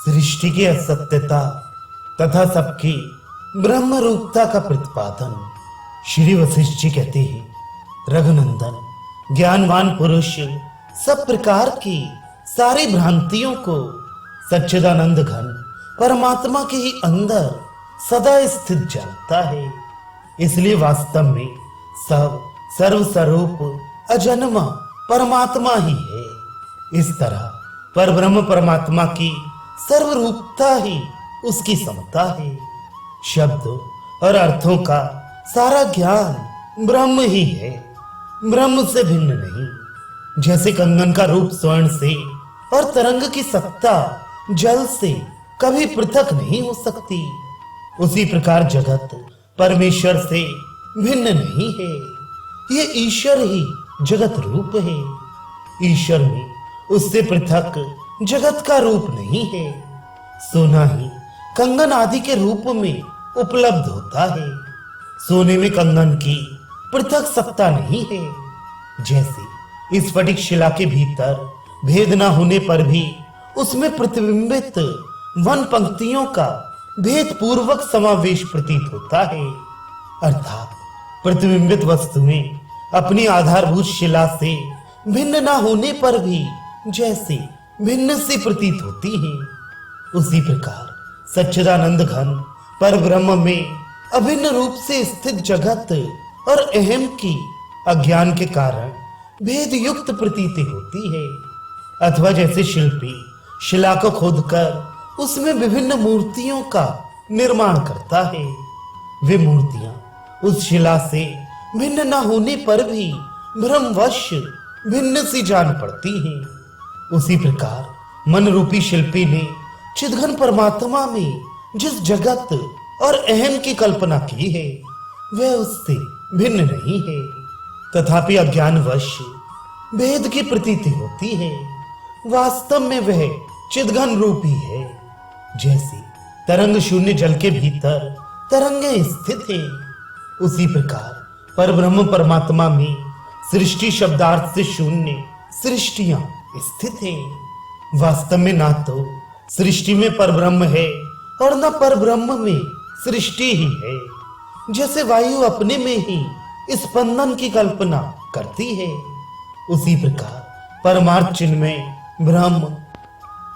सृष्टि की असत्यता तथा सबकी ब्रह्म रूपता का प्रतिपादन। श्री वशिष्ठ जी कहते हैं, रघुनंदन, ज्ञानवान पुरुष सब प्रकार की सारी भ्रांतियों को सच्चिदानंद घन परमात्मा के ही अंदर सदा स्थित जानता है। इसलिए वास्तव में सब सर्वस्वरूप अजन्मा परमात्मा ही है। इस तरह परब्रह्म परमात्मा की सर्वरूपता ही उसकी समता है। शब्द और अर्थों का सारा ज्ञान ब्रह्म ही है, ब्रह्म से भिन्न नहीं। जैसे कंगन का रूप स्वर्ण से और तरंग की सत्ता जल से कभी पृथक नहीं हो सकती, उसी प्रकार जगत परमेश्वर से भिन्न नहीं है। ये ईश्वर ही जगत रूप है। ईश्वर में उससे पृथक जगत का रूप नहीं है। सोना ही कंगन आदि के रूप में उपलब्ध होता है। सोने में कंगन की पृथक सत्ता नहीं है। जैसे इस स्फटिक शिला के भीतर भेद न होने पर भी उसमें प्रतिबिंबित वन पंक्तियों का भेद पूर्वक समावेश प्रतीत होता है। अर्थात प्रतिबिंबित वस्तुएं अपनी आधारभूत शिला से भिन्न न होने पर भी जैसे भिन्न सी प्रतीत होती है, उसी प्रकार सच्चिदानंद घन पर ब्रह्म में अभिन्न रूप से स्थित जगत और अहम की अज्ञान के कारण भेद युक्त प्रतीति होती है। अथवा जैसे शिल्पी शिला को खोदकर उसमें विभिन्न मूर्तियों का निर्माण करता है, वे मूर्तियां उस शिला से भिन्न न होने पर भी भ्रमवश भिन्न सी जान पड़ती हैं। उसी प्रकार मन रूपी शिल्पी ने चिदघन परमात्मा में जिस जगत और अहम की कल्पना की है वह उससे भिन्न नहीं है, तथापि अज्ञानवश भेद की प्रतीति होती है। वास्तव में वह चिदघन रूपी है। जैसे तरंग शून्य जल के भीतर तरंगे स्थित है, उसी प्रकार परब्रह्म परमात्मा में सृष्टि शब्दार्थ से शून्य सृष्टियां स्थित है। वास्तव में ना तो सृष्टि में परब्रह्म है और न परब्रह्म में सृष्टि ही है। जैसे वायु अपने में ही स्पंदन की कल्पना करती है, उसी प्रकार परमार्थ चिन्ह में ब्रह्म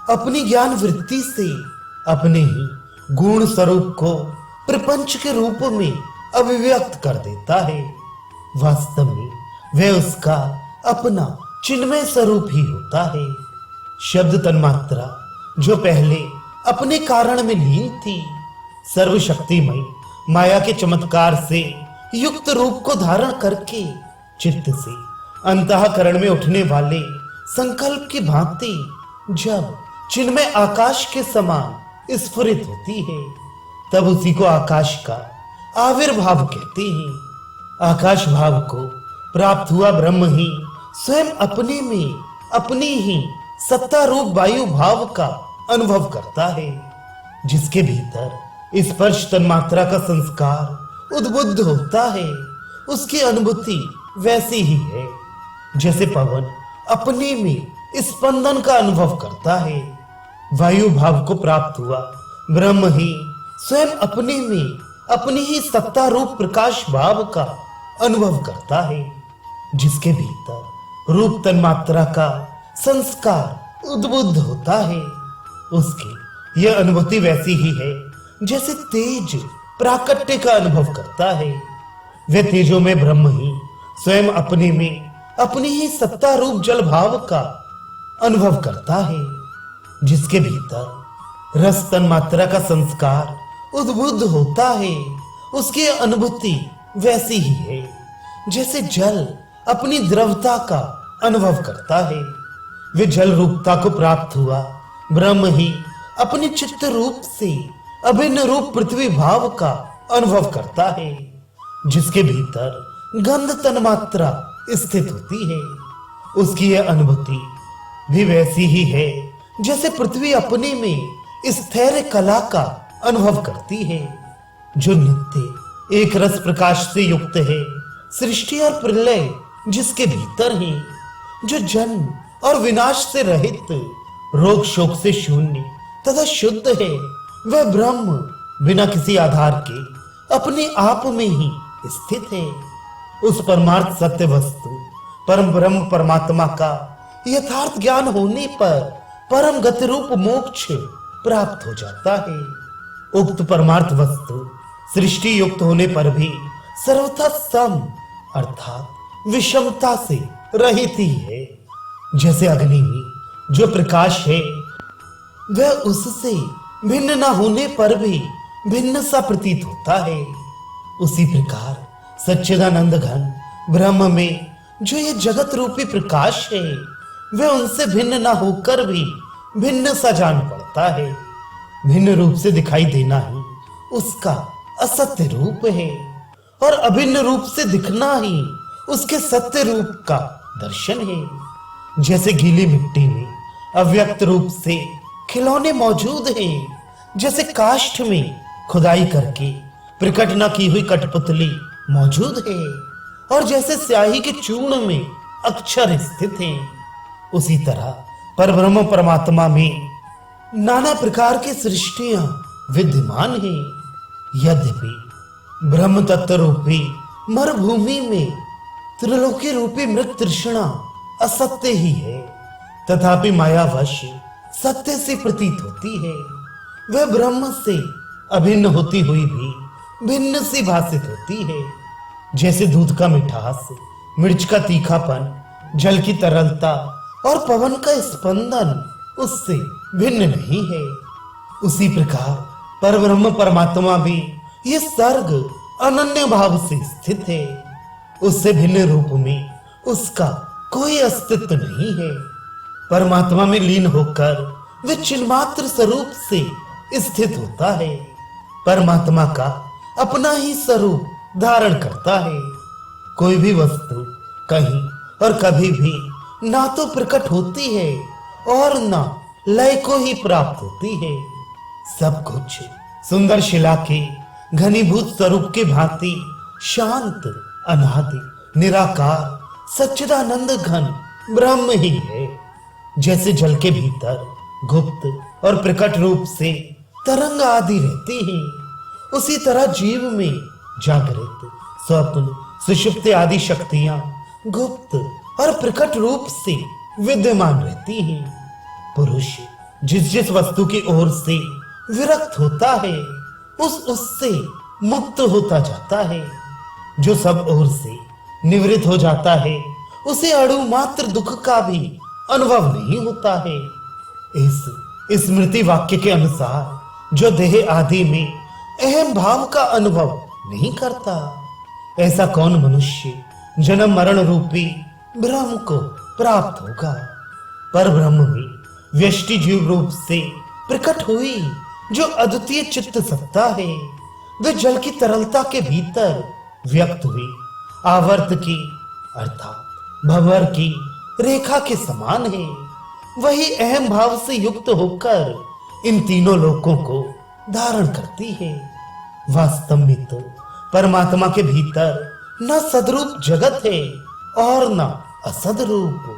अपनी ज्ञान वृत्ति से अपने ही गुण स्वरूप को प्रपंच के रूप में अभिव्यक्त कर देता है। वास्तव में वह उसका अपना चिन्मय स्वरूप ही होता है। शब्द तन्मात्रा जो पहले अपने कारण में लीन थी, सर्वशक्तिमय माया के चमत्कार से युक्त रूप को धारण करके चित्त से अंतःकरण में उठने वाले संकल्प की भांति जब चिन्मय आकाश के समान स्फुरित होती है, तब उसी को आकाश का आविर्भाव कहते हैं। आकाश भाव को प्राप्त हुआ ब्रह्म ही स्वयं अपने में अपनी ही सत्ता रूप वायु भाव का अनुभव करता है, जिसके भीतर स्पर्श तन्मात्रा का संस्कार उद्बुद्ध होता है। उसकी अनुभूति वैसी ही है जैसे पवन अपने में स्पंदन का अनुभव करता है। वायु भाव को प्राप्त हुआ ब्रह्म ही स्वयं अपने में अपनी ही सत्ता रूप प्रकाश भाव का अनुभव करता है, जिसके भीतर रूप तन्मात्रा का संस्कार उद्बुद्ध होता है। उसकी यह अनुभूति वैसी ही है जैसे तेज प्राकट्य का अनुभव करता है। वह तेजों में ब्रह्म ही स्वयं अपने में अपनी ही सत्ता रूप जल भाव का अनुभव करता है, जिसके भीतर रस तन्मात्रा का संस्कार उद्बुद्ध होता है। उसकी अनुभूति वैसी ही है जैसे जल अपनी द्रवता का अनुभव करता है। वे जल रूपता को प्राप्त हुआ ब्रह्म ही अपने चित्त रूप से अभिन्न रूप पृथ्वी भाव का अनुभव करता है, जिसके भीतर गंध तन्मात्रा स्थित होती है। उसकी यह अनुभूति भी वैसी ही है जैसे पृथ्वी अपने में स्थैर्य कला का अनुभव करती है, जो नित्य एक रस प्रकाश से युक्त है। सृष्टि और प्रलय जिसके भीतर है, जो जन्म और विनाश से रहित, रोग शोक से शून्य, तथा शुद्ध है। वह ब्रह्म बिना किसी आधार के अपने आप में ही स्थित है। उस परमार्थ सत्य वस्तु परम ब्रह्म परमात्मा का यथार्थ ज्ञान होने पर परम गति रूप मोक्ष प्राप्त हो जाता है। उक्त परमार्थ वस्तु सृष्टि युक्त होने पर भी सर्वथा सम अर्थात विषमता से रहित ही है। जैसे अग्नि में जो प्रकाश है वह उससे भिन्न न होने पर भी भिन्न सा प्रतीत होता है, उसी प्रकार सच्चिदानंद घन ब्रह्म में जो ये जगत रूपी प्रकाश है वह उनसे भिन्न न होकर भी भिन्न सा जान पड़ता है। भिन्न रूप से दिखाई देना ही उसका असत्य रूप है और अभिन्न रूप से दिखना ही उसके सत्य रूप का दर्शन है। जैसे गीली मिट्टी में अव्यक्त रूप से खिलौने मौजूद हैं, जैसे काष्ठ में खुदाई करके प्रकट न की हुई कठपुतली मौजूद है और जैसे स्याही के चूर्ण में अक्षर स्थित हैं, उसी तरह परब्रह्म परमात्मा में नाना प्रकार की सृष्टियां विद्यमान हैं। यद्यपि ब्रह्म तत्व रूपी मरुभूमि में त्रिलोकी रूपी मृत तृष्णा असत्य ही है, तथापि मायावश सत्य से प्रतीत होती है। वह ब्रह्म से अभिन्न होती हुई भी भिन्न सी भासित होती है। जैसे दूध का मिठास, मिर्च का तीखापन, जल की तरलता और पवन का स्पंदन उससे भिन्न नहीं है, उसी प्रकार परब्रह्म परमात्मा भी ये सर्ग अनन्य भाव से स्थित है। उससे भिन्न रूप में उसका कोई अस्तित्व नहीं है। परमात्मा में लीन होकर वह चिन्मात्र स्वरूप से स्थित होता है। परमात्मा का अपना ही स्वरूप धारण करता है। कोई भी वस्तु कहीं और कभी भी ना तो प्रकट होती है और ना लय को ही प्राप्त होती है। सब कुछ सुंदर शिला के घनीभूत स्वरूप के भांति शांत, अनादि, निराकार, सच्चिदानंद घन ब्रह्म ही है। जैसे जल के भीतर गुप्त और प्रकट रूप से तरंग आदि रहती हैं, उसी तरह जीव में जागृत, स्वप्न, सुषुप्ति आदि शक्तियां गुप्त और प्रकट रूप से विद्यमान रहती हैं। पुरुष जिस जिस वस्तु की ओर से विरक्त होता है उससे मुक्त होता जाता है। जो सब ओर से निवृत्त हो जाता है उसे अणु मात्र दुख का भी अनुभव नहीं होता है। इस स्मृति वाक्य के अनुसार जो देह आदि में अहम भाव का अनुभव नहीं करता, ऐसा कौन मनुष्य जन्म मरण रूपी ब्रह्म को प्राप्त होगा। पर ब्रह्म में व्यष्टि जीव रूप से प्रकट हुई जो अद्वितीय चित्त सत्ता है, वे जल की तरलता के भीतर व्यक्त हुई आवर्त की अर्थात भंवर की रेखा के समान है। वही अहम भाव से युक्त होकर इन तीनों लोकों को धारण करती है। वास्तव में तो परमात्मा के भीतर न सदरूप जगत है और न असदरूप।